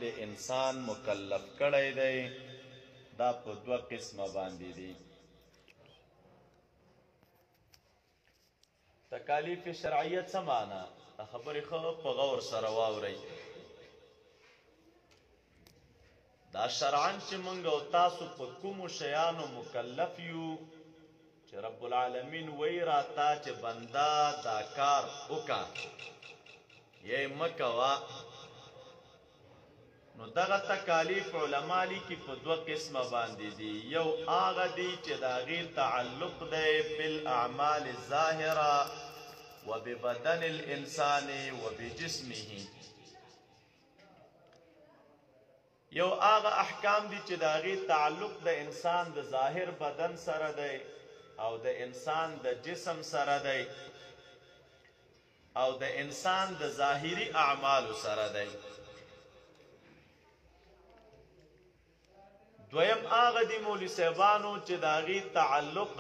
باندې انسان مکلف کړی دی دا په دوه قسمه باندې دي. تکالیف شرعیه څه معنا؟ دا خبرې ښه په غور سره واورئ. دا شرعاً چې موږ او تاسو په کومو شیانو مکلف یو چې رب العالمین وی راته چې بنده دا کار وکړه یې مه کوه، نو دغه تکالیف علما لیکي په دوه قسمه باندې دي. یو هغه دي چې د هغې تعلق دی بالاعمال الظاهره وببدن الانسان وبجسمه. یو هغه احکام دي چې د هغې تعلق د انسان د ظاهر بدن سره دی او د انسان د جسم سره دی او د انسان د ظاهري اعمالو سره دی. دویم هغه دي مولوي صاحبانو چې د هغې تعلق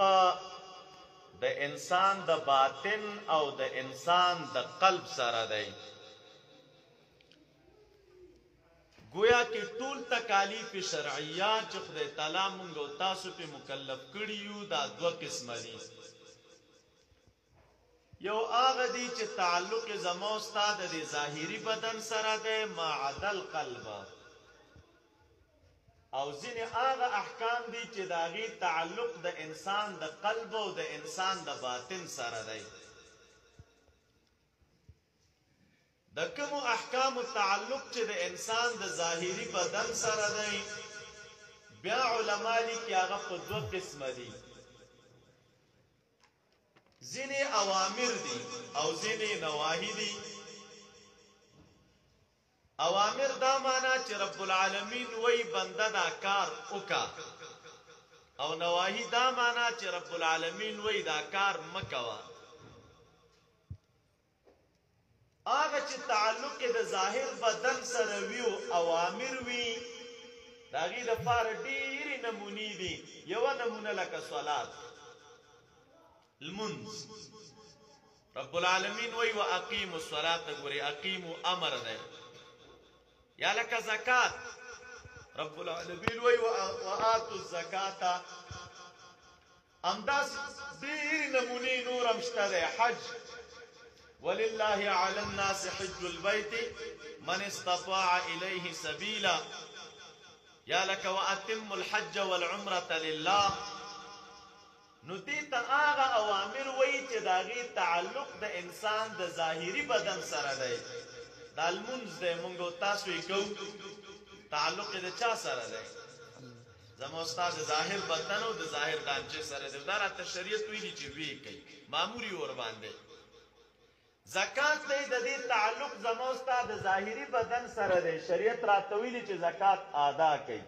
د انسان د باطن او د انسان د قلب سره دی. گویا کې ټول تکالیف شرعیه چې خدای تعالی مونږ او تاسو په مکلف کړي یو دا دوه قسمه دي. یو هغه دي چې تعلق زما او ستا د ظاهري بدن سره دی ما عدا القلب، او ځینې هغه احکام دي چې د هغې تعلق د انسان د قلب او د انسان د باطن سره دی. د کومو احکامو تعلق چې د انسان د ظاهري بدن سره دی بیا علما لیکي هغه په دوه قسمه دي. ځینې اوامر دي او ځینې نواهی دي. اوامر دا معنا چې رب العالمین وی بنده دا کار وکا، او نواهی دا معنا چې رب العالمین وی دا کار مکوا. هغه چې تعلق د ظاهر بدن سره وي او اوامر وي د هغې دپاره ډېرې نمونې دي. یوه نمونه لکه صلات لمونځ، رب العالمین وی و اقیمو الصلاة، ګورې اقیمو امر دی. یا لکه زکات، رب العالمین وی و آتو الزکاة. همداسې ډېرې نمونې نور هم شته دی. حج، ولله على الناس حج البيت من استطاع إليه سبيلا. يا لك وأتم الحج والعمرة لله. نو دې ته هغه اوامر وایي چې د هغې تعلق د انسان د ظاهري بدن سره دی. دا لمونځ دی، موږ او تاسو یې کوو، تعلق یې د چا سره دی؟ زما او ستا د ظاهر بدن او د ظاهر ډانچې سره دی. دا راته شریعت ویلي چې ویې کوي، مامور یې ورباندې. زکات دی، د دې تعلق زما او ستا د ظاهري بدن سره دی. شریعت راته ویلي چې زکات ادا کوي.